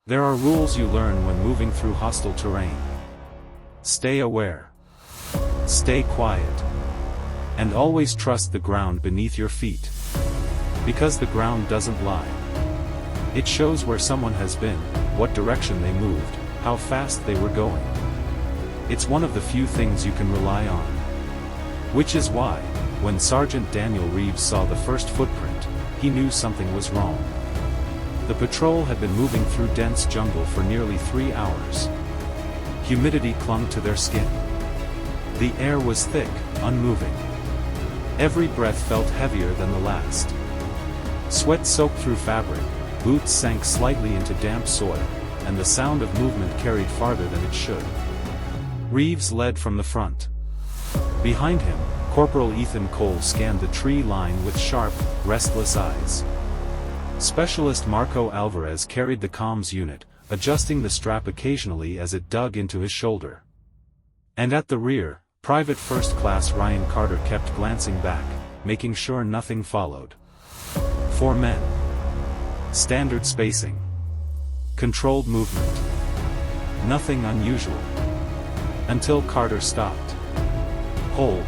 There are rules you learn when moving through hostile terrain. Stay aware. Stay quiet. And always trust the ground beneath your feet. Because the ground doesn't lie. It shows where someone has been, what direction they moved, how fast they were going. It's one of the few things you can rely on. Which is why, when Sergeant Daniel Reeves saw the first footprint, he knew something was wrong. The patrol had been moving through dense jungle for nearly 3 hours. Humidity clung to their skin. The air was thick, unmoving. Every breath felt heavier than the last. Sweat soaked through fabric, boots sank slightly into damp soil, and the sound of movement carried farther than it should. Reeves led from the front. Behind him, Corporal Ethan Cole scanned the tree line with sharp, restless eyes. Specialist Marco Alvarez carried the comms unit, adjusting the strap occasionally as it dug into his shoulder. And at the rear, Private First Class Ryan Carter kept glancing back, making sure nothing followed. 4 men. Standard spacing. Controlled movement. Nothing unusual. Until Carter stopped. Hold.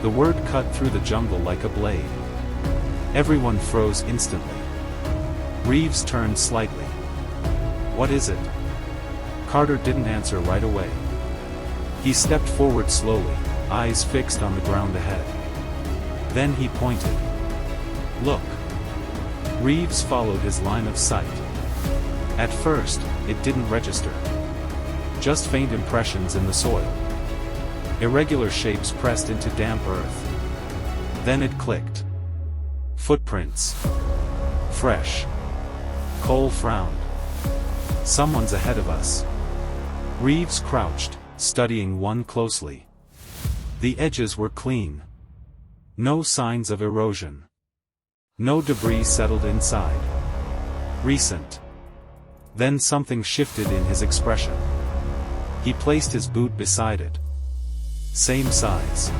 The word cut through the jungle like a blade. Everyone froze instantly. Reeves turned slightly. What is it? Carter didn't answer right away. He stepped forward slowly, eyes fixed on the ground ahead. Then he pointed. Look. Reeves followed his line of sight. At first, it didn't register. Just faint impressions in the soil. Irregular shapes pressed into damp earth. Then it clicked. Footprints. Fresh. Cole frowned. Someone's ahead of us. Reeves crouched, studying one closely. The edges were clean. No signs of erosion. No debris settled inside. Recent. Then something shifted in his expression. He placed his boot beside it. Same size.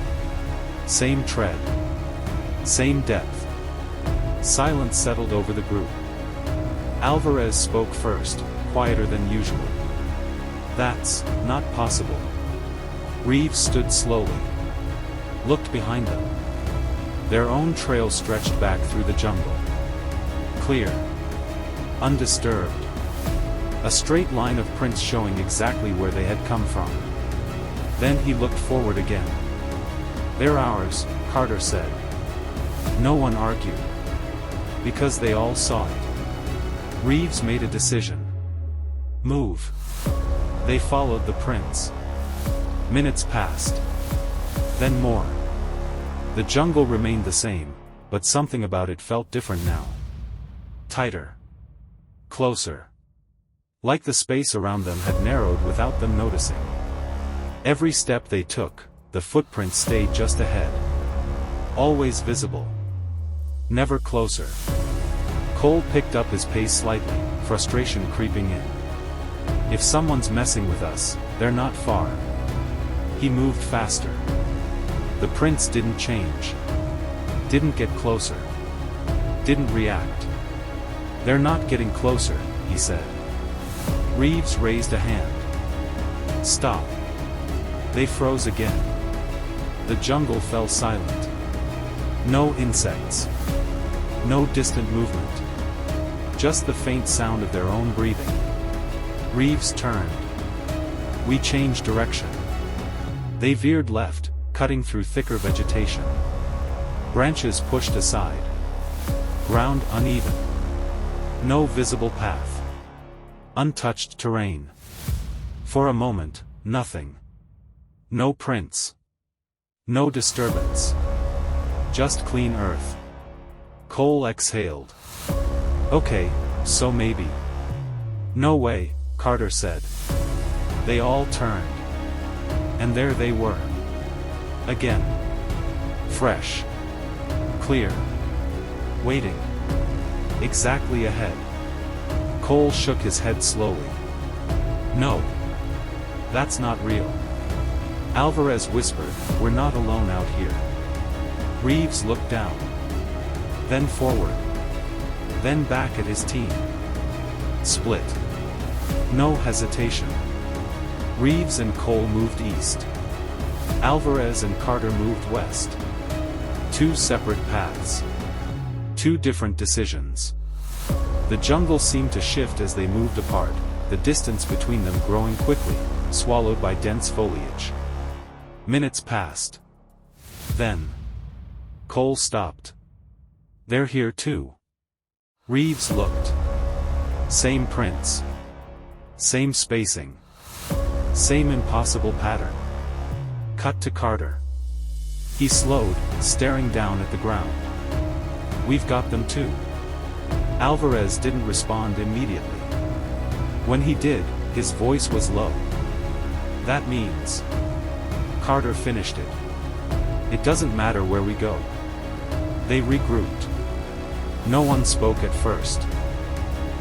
Same tread. Same depth. Silence settled over the group. Alvarez spoke first, quieter than usual. That's not possible. Reeves stood slowly. Looked behind them. Their own trail stretched back through the jungle. Clear. Undisturbed. A straight line of prints showing exactly where they had come from. Then he looked forward again. They're ours, Carter said. No one argued. Because they all saw it. Reeves made a decision. Move. They followed the prints. Minutes passed. Then more. The jungle remained the same, but something about it felt different now. Tighter. Closer. Like the space around them had narrowed without them noticing. Every step they took, the footprints stayed just ahead. Always visible. Never closer. Cole picked up his pace slightly, frustration creeping in. If someone's messing with us, they're not far. He moved faster. The prints didn't change. Didn't get closer. Didn't react. They're not getting closer, he said. Reeves raised a hand. Stop. They froze again. The jungle fell silent. No insects. No distant movement. Just the faint sound of their own breathing. Reeves turned. We changed direction. They veered left, cutting through thicker vegetation. Branches pushed aside. Ground uneven. No visible path. Untouched terrain. For a moment, nothing. No prints. No disturbance. Just clean earth. Cole exhaled. Okay, so maybe. No way, Carter said. They all turned. And there they were. Again. Fresh. Clear. Waiting. Exactly ahead. Cole shook his head slowly. No. That's not real. Alvarez whispered, we're not alone out here. Reeves looked down. Then forward. Then back at his team. split. No hesitation. Reeves and Cole moved east. Alvarez and Carter moved west. Two separate paths. Two different decisions. The jungle seemed to shift as they moved apart, the distance between them growing quickly, swallowed by dense foliage. Minutes passed. Then Cole stopped. "They're here too." Reeves looked. Same prints. Same spacing. Same impossible pattern. Cut to Carter. He slowed, staring down at the ground. "We've got them too." Alvarez didn't respond immediately. When he did, his voice was low. "That means..." Carter finished it. "It doesn't matter where we go." They regrouped. No one spoke at first.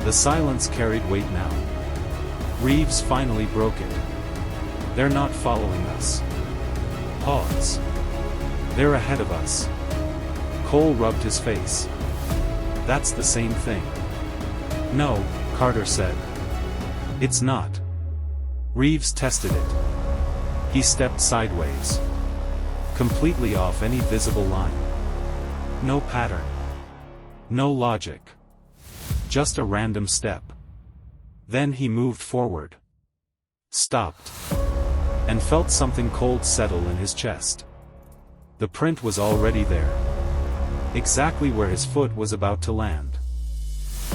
The silence carried weight now. Reeves finally broke it. "They're not following us." Pause. "They're ahead of us." Cole rubbed his face. "That's the same thing." "No," Carter said. "It's not." Reeves tested it. He stepped sideways. Completely off any visible line. No pattern. No logic. Just a random step. Then he moved forward. Stopped. And felt something cold settle in his chest. The print was already there. Exactly where his foot was about to land.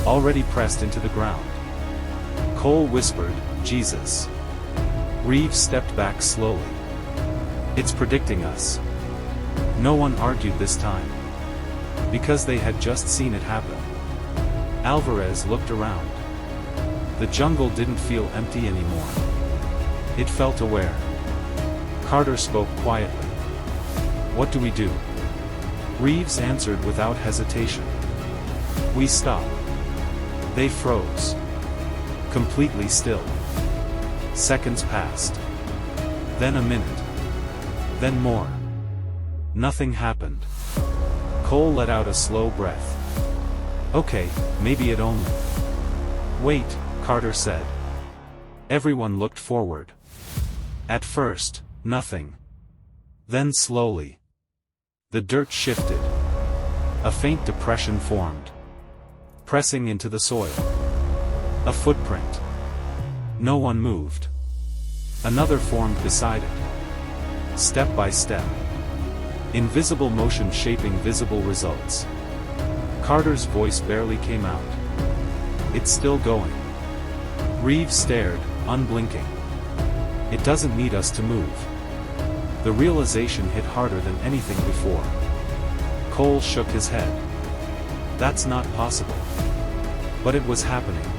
Already pressed into the ground. Cole whispered, "Jesus." Reeves stepped back slowly. "It's predicting us." No one argued this time. Because they had just seen it happen. Alvarez looked around. The jungle didn't feel empty anymore. It felt aware. Carter spoke quietly. "What do we do?" Reeves answered without hesitation. "We stop." They froze. Completely still. Seconds passed. Then a minute. Then more. Nothing happened. Cole let out a slow breath. "Okay, maybe it only..." "Wait," Carter said. Everyone looked forward. At first, nothing. Then slowly. The dirt shifted. A faint depression formed. Pressing into the soil. A footprint. No one moved. Another formed beside it. Step by step. Invisible motion shaping visible results. Carter's voice barely came out. "It's still going." Reeves stared, unblinking. "It doesn't need us to move." The realization hit harder than anything before. Cole shook his head. "That's not possible." But it was happening.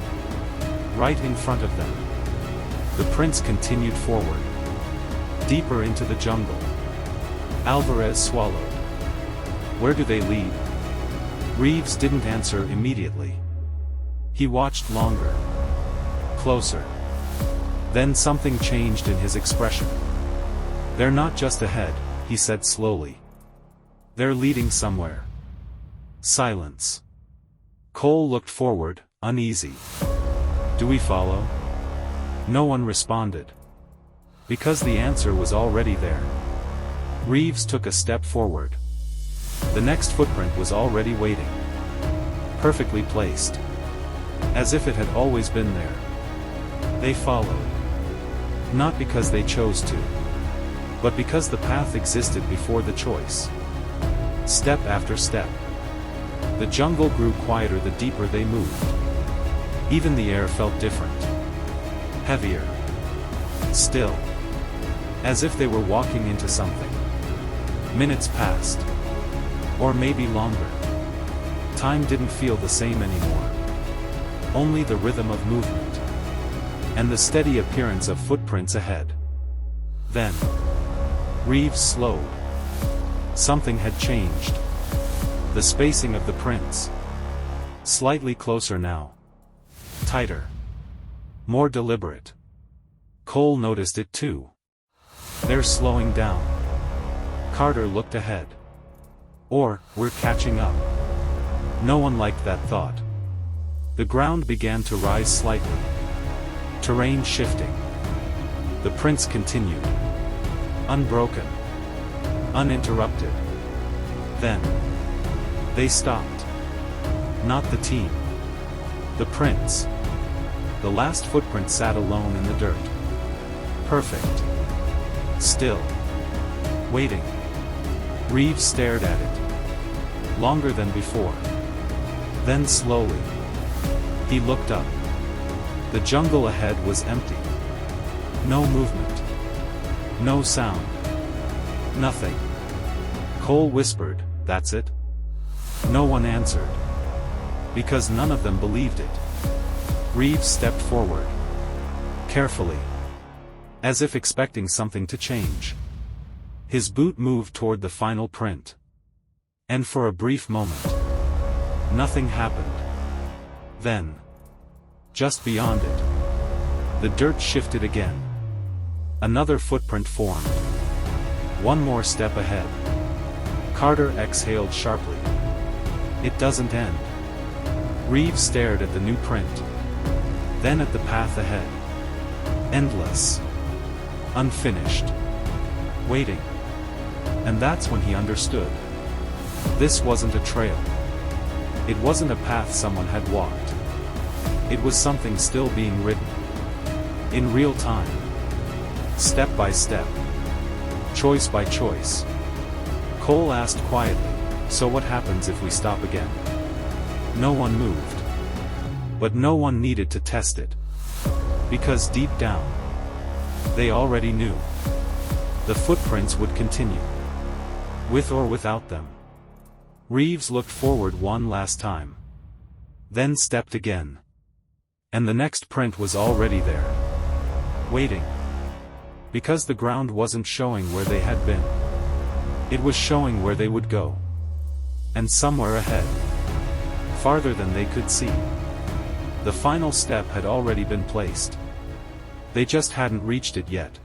Right in front of them. The prints continued forward. Deeper into the jungle. Alvarez swallowed. "Where do they lead?" Reeves didn't answer immediately. He watched longer. Closer. Then something changed in his expression. "They're not just ahead," he said slowly. "They're leading somewhere." Silence. Cole looked forward, uneasy. "Do we follow?" No one responded. Because the answer was already there. Reeves took a step forward. The next footprint was already waiting. Perfectly placed. As if it had always been there. They followed. Not because they chose to. But because the path existed before the choice. Step after step. The jungle grew quieter the deeper they moved. Even the air felt different. Heavier. Still. As if they were walking into something. Minutes passed. Or maybe longer. Time didn't feel the same anymore. Only the rhythm of movement. And the steady appearance of footprints ahead. Then. Reeves slowed. Something had changed. The spacing of the prints. Slightly closer now. Tighter. More deliberate. Cole noticed it too. "They're slowing down." Carter looked ahead. "Or, we're catching up." No one liked that thought. The ground began to rise slightly. Terrain shifting. The prints continued. Unbroken. Uninterrupted. Then. They stopped. Not the team. The prints. The last footprint sat alone in the dirt. Perfect. Still. Waiting. Reeves stared at it. Longer than before. Then slowly. He looked up. The jungle ahead was empty. No movement. No sound. Nothing. Cole whispered, "That's it?" No one answered. Because none of them believed it. Reeves stepped forward. Carefully. As if expecting something to change. His boot moved toward the final print. And for a brief moment. Nothing happened. Then. Just beyond it. The dirt shifted again. Another footprint formed. One more step ahead. Carter exhaled sharply. It doesn't end. Reeves stared at the new print. Then at the path ahead. Endless. Unfinished. Waiting. And that's when he understood. This wasn't a trail. It wasn't a path someone had walked. It was something still being written. In real time. Step by step. Choice by choice. Cole asked quietly, "So what happens if we stop again?" No one moved. But no one needed to test it. Because deep down, they already knew. The footprints would continue. With or without them. Reeves looked forward one last time. Then stepped again. And the next print was already there. Waiting. Because the ground wasn't showing where they had been. It was showing where they would go. And somewhere ahead. Farther than they could see. The final step had already been placed. They just hadn't reached it yet.